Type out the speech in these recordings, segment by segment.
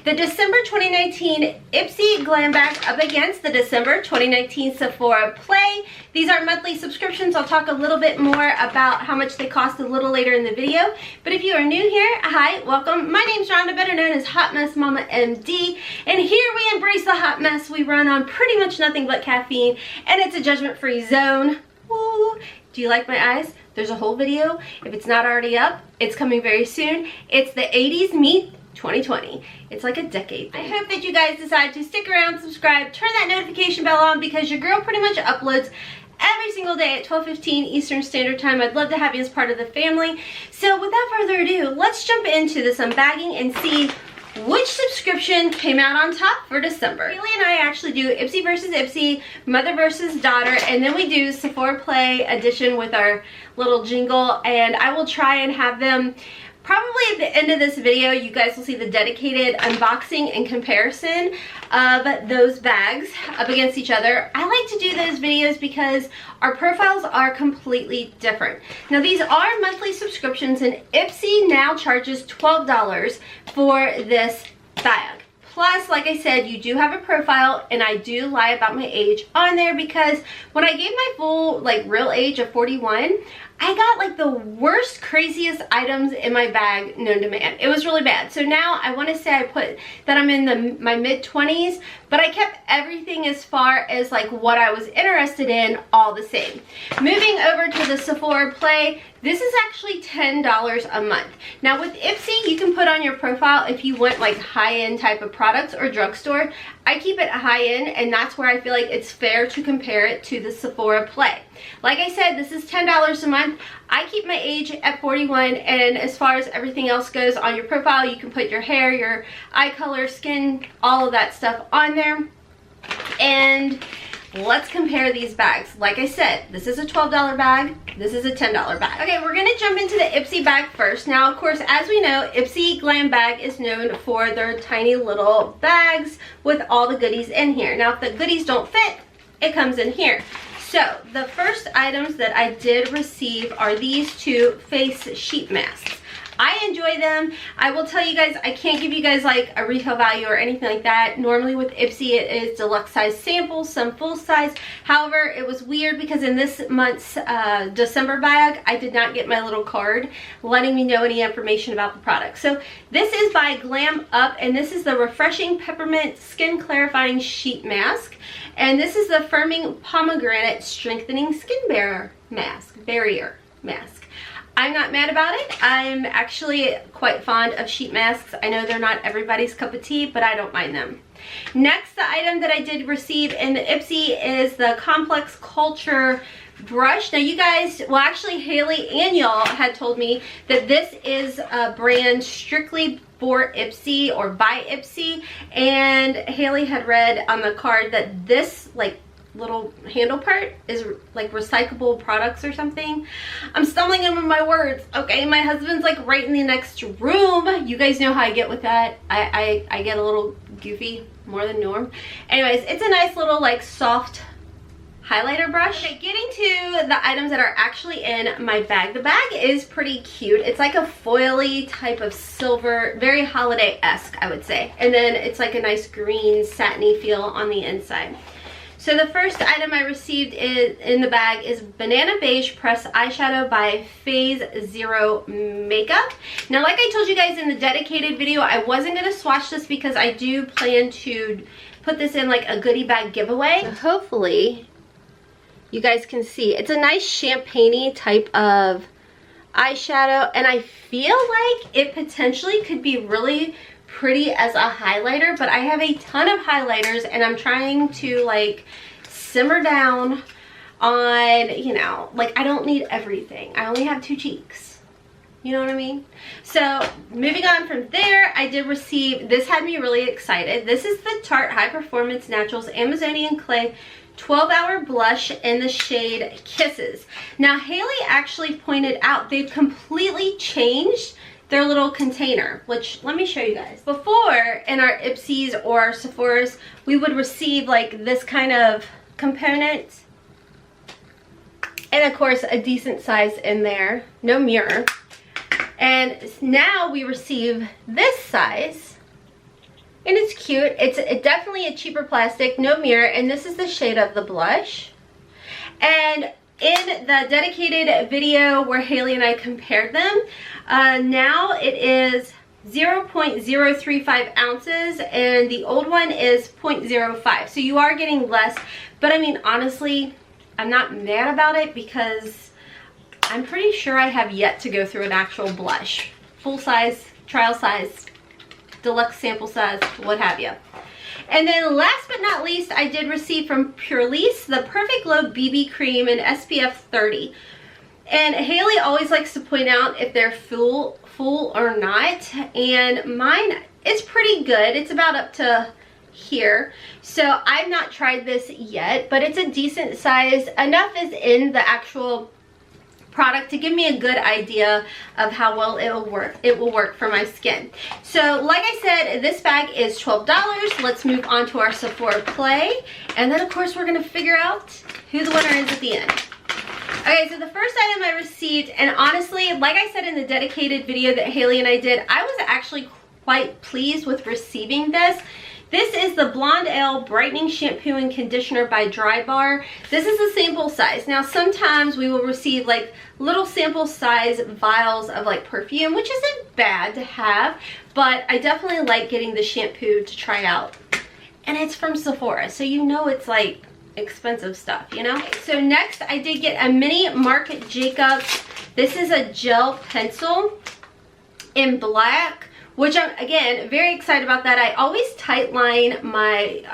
The December 2019 Ipsy Glambag up against the December 2019 Sephora Play. These are monthly subscriptions. I'll talk a little bit more about how much they cost a little later in the video. But if you are new here, hi, welcome. My name's Rhonda, better known as Hot Mess Mama MD. And here we embrace the hot mess. We run on pretty much nothing but caffeine, and it's a judgment-free zone. Woo! Do you like my eyes? There's a whole video. If it's not already up, it's coming very soon. It's the 80s meet 2020. It's like a decade thing. I hope that you guys decide to stick around, subscribe, turn that notification bell on, because your girl pretty much uploads every single day at 12:15 Eastern Standard Time. I'd love to have you as part of the family. So without further ado, let's jump into this unbagging and see which subscription came out on top for December. Haley and I actually do Ipsy versus Ipsy, mother versus daughter, and then we do Sephora Play edition with our little jingle, and I will try and have them probably at the end of this video. You guys will see the dedicated unboxing and comparison of those bags up against each other. I like to do those videos because our profiles are completely different. Now these are monthly subscriptions, and Ipsy now charges $12 for this bag. Plus, like I said, you do have a profile, and I do lie about my age on there, because when I gave my full, like, real age of 41, I got like the worst, craziest items in my bag known to man. It was really bad. So now I want to say I put that I'm in my mid-20s, but I kept everything as far as like what I was interested in all the same. Moving over to the Sephora Play, this is actually $10 a month. Now with Ipsy, you can put on your profile if you want like high-end type of products or drugstore. I keep it high-end, and that's where I feel like it's fair to compare it to the Sephora Play. Like I said, this is $10 a month. I keep my age at 41, and as far as everything else goes on your profile, you can put your hair, your eye color, skin, all of that stuff on there. And let's compare these bags. Like I said, this is a $12 bag, this is a $10 bag. Okay, we're gonna jump into the Ipsy bag first. Now, of course, as we know, Ipsy Glambag is known for their tiny little bags with all the goodies in here. Now, if the goodies don't fit, it comes in here. So, the first items that I did receive are these two face sheet masks. I enjoy them. I will tell you guys, I can't give you guys like a retail value or anything like that. Normally with Ipsy, it is deluxe size samples, some full size. However, it was weird because in this month's December bag, I did not get my little card letting me know any information about the product. So this is by Glam Up, and this is the Refreshing Peppermint Skin Clarifying Sheet Mask. And this is the Firming Pomegranate Strengthening Skin Barrier Mask. I'm not mad about it. I'm actually quite fond of sheet masks. I know they're not everybody's cup of tea, but I don't mind them. Next, the item that I did receive in the Ipsy is the Complex Culture brush. Now you guys, well actually Haley and y'all had told me that this is a brand strictly for Ipsy or by Ipsy, and Haley had read on the card that this like little handle part is like recyclable products or something. I'm stumbling over my words. Okay, my husband's like right in the next room. You guys know how I get with that. I get a little goofy more than norm. Anyways, it's a nice little like soft highlighter brush. Okay, getting to the items that are actually in my bag. The bag is pretty cute. It's like a foily type of silver, very holiday-esque, I would say. And then it's like a nice green satiny feel on the inside. So the first item I received in the bag is Banana Beige Pressed Eyeshadow by Phase Zero Makeup. Now, like I told you guys in the dedicated video, I wasn't going to swatch this because I do plan to put this in like a goodie bag giveaway. So hopefully you guys can see. It's a nice champagne-y type of eyeshadow, and I feel like it potentially could be really pretty as a highlighter, but I have a ton of highlighters, and I'm trying to like simmer down on, you know, like I don't need everything. I only have 2 cheeks. You know what I mean? So moving on from there, I did receive, this had me really excited. This is the Tarte High Performance Naturals Amazonian Clay 12-Hour Blush in the shade Kisses. Now Haley actually pointed out they've completely changed their little container, which let me show you guys. Before, in our Ipsys or our Sephora's, we would receive like this kind of component, and of course a decent size in there, no mirror. And now we receive this size and it's cute. It's definitely a cheaper plastic, no mirror, and this is the shade of the blush. And in the dedicated video where Haley and I compared them, now it is 0.035 ounces and the old one is 0.05. So you are getting less, but I mean, honestly, I'm not mad about it because I'm pretty sure I have yet to go through an actual blush. Full size, trial size, deluxe sample size, what have you. And then last but not least, I did receive from Purely's the Perfect Glow BB Cream in SPF 30. And Haley always likes to point out if they're full or not. And mine is pretty good. It's about up to here. So I've not tried this yet, but it's a decent size. Enough is in the actual product to give me a good idea of how well it will work for my skin. So like I said, this bag is $12. Let's move on to our Sephora Play, and then of course we're gonna figure out who the winner is at the end. Okay, so the first item I received, and honestly, like I said in the dedicated video that Haley and I did, I was actually quite pleased with receiving this. This is the Blonde Ale Brightening Shampoo and Conditioner by Dry Bar. This is a sample size. Now, sometimes we will receive like little sample size vials of like perfume, which isn't bad to have, but I definitely like getting the shampoo to try out. And it's from Sephora, so you know it's like expensive stuff, you know? So next, I did get a mini Marc Jacobs. This is a gel pencil in black, which I'm, again, very excited about that. I always tightline my,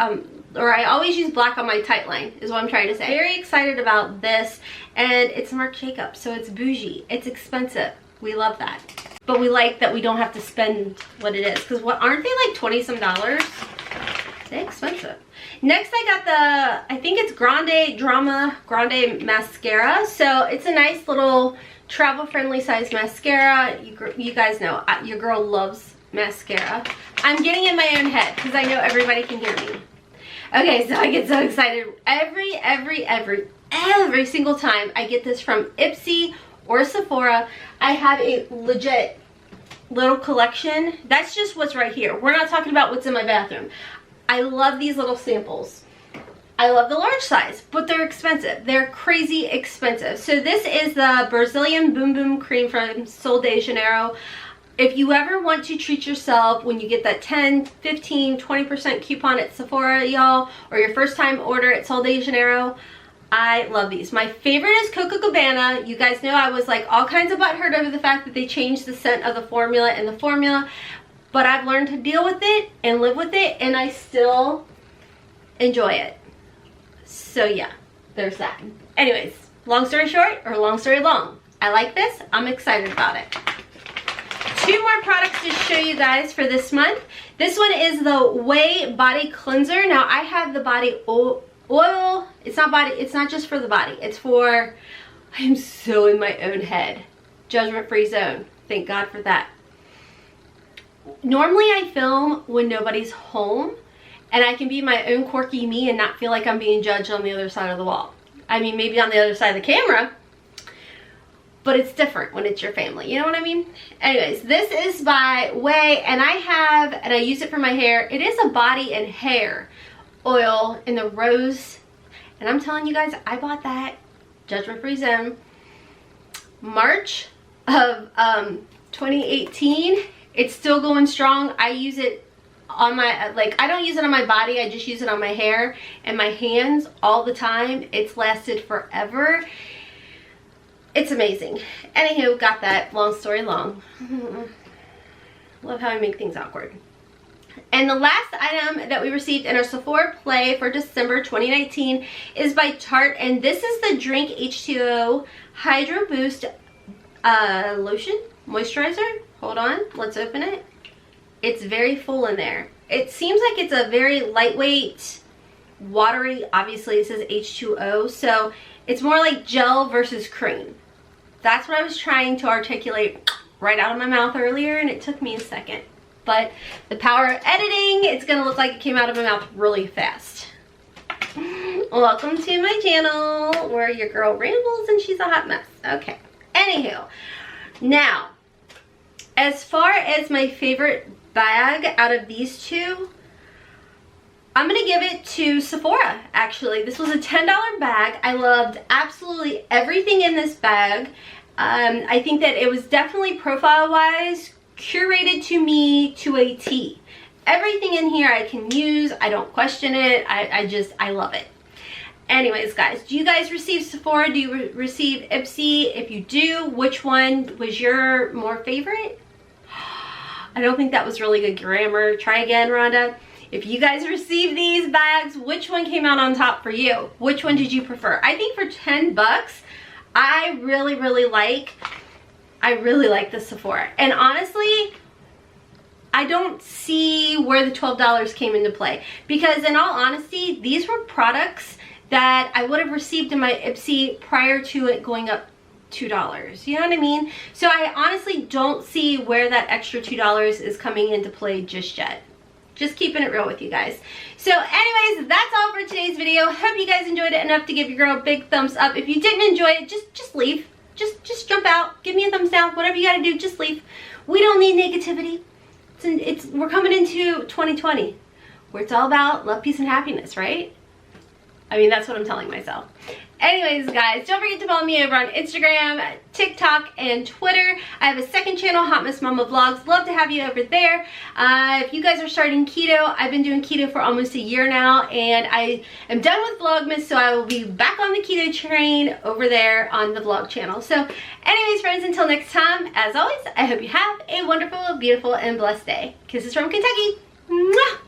or I always use black on my tightline, is what I'm trying to say. Very excited about this, and it's Marc Jacobs, so it's bougie. It's expensive. We love that. But we like that we don't have to spend what it is, because what, aren't they like 20-some dollars? They're expensive. Next, I got the, I think it's Grande mascara. So it's a nice little travel-friendly size mascara. You guys know, your girl loves mascara. I'm getting in my own head because I know everybody can hear me. Okay, so I get so excited every single time I get this from Ipsy or Sephora. I have a legit little collection. That's just what's right here. We're not talking about what's in my bathroom. I love these little samples. I love the large size, but they're expensive. They're crazy expensive. So this is the Brazilian Boom Boom Cream from Sol de Janeiro. If you ever want to treat yourself when you get that 10, 15, 20% coupon at Sephora, y'all, or your first time order at Sol de Janeiro, I love these. My favorite is Coco Cabana. You guys know I was like all kinds of butthurt over the fact that they changed the scent of the formula and the formula. But I've learned to deal with it and live with it, and I still enjoy it. So yeah, there's that. Anyways, long story short, or long story long, I like this. I'm excited about it. Two more products to show you guys for this month. This one is the Ouai Body Cleanser. Now I have the body oil. It's not just for the body. It's for, I'm so in my own head. Judgment-free zone. Thank God for that. Normally I film when nobody's home and I can be my own quirky me and not feel like I'm being judged on the other side of the wall. I mean, maybe on the other side of the camera, but it's different when it's your family. You know what I mean? Anyways, this is by Ouai, and I use it for my hair. It is a body and hair oil in the rose, and I'm telling you guys, I bought that, judgment-free zone, March of 2018. It's still going strong. I use it on my, I don't use it on my body. I just use it on my hair and my hands all the time. It's lasted forever. It's amazing. Anywho, got that. Long story long. Love how I make things awkward. And the last item that we received in our Sephora Play for December 2019 is by Tarte, and this is the Drink H2O Hydro Boost lotion moisturizer. Hold on, let's open it. It's very full in there. It seems like it's a very lightweight, watery, obviously it says H2O, so it's more like gel versus cream. That's what I was trying to articulate right out of my mouth earlier, and it took me a second. But the power of editing, it's gonna look like it came out of my mouth really fast. Welcome to my channel where your girl rambles and she's a hot mess. Okay, anywho, now, as far as my favorite bag out of these two, I'm gonna give it to Sephora, actually. This was a $10 bag. I loved absolutely everything in this bag. I think that it was definitely profile-wise curated to me to a T. Everything in here I can use. I don't question it. I love it. Anyways, guys, do you guys receive Sephora? Do you receive Ipsy? If you do, which one was your more favorite? I don't think that was really good grammar. Try again, Rhonda. If you guys receive these bags, which one came out on top for you? Which one did you prefer? I think for 10 bucks, I really like the Sephora. And honestly, I don't see where the $12 came into play. Because in all honesty, these were products that I would have received in my Ipsy prior to it going up $2. You know what I mean? So I honestly don't see where that extra $2 is coming into play just yet. Just keeping it real with you guys. So anyways, that's all for today's video. Hope you guys enjoyed it enough to give your girl a big thumbs up. If you didn't enjoy it, just leave. Just jump out. Give me a thumbs down. Whatever you gotta do, just leave. We don't need negativity. We're coming into 2020, where it's all about love, peace, and happiness, right? I mean, that's what I'm telling myself. Anyways, guys, don't forget to follow me over on Instagram, TikTok, and Twitter. I have a second channel, Hot Miss Mama Vlogs. Love to have you over there. If you guys are starting keto, I've been doing keto for almost a year now, and I am done with Vlogmas, so I will be back on the keto train over there on the vlog channel. So anyways, friends, until next time, as always, I hope you have a wonderful, beautiful, and blessed day. Kisses from Kentucky. Mwah!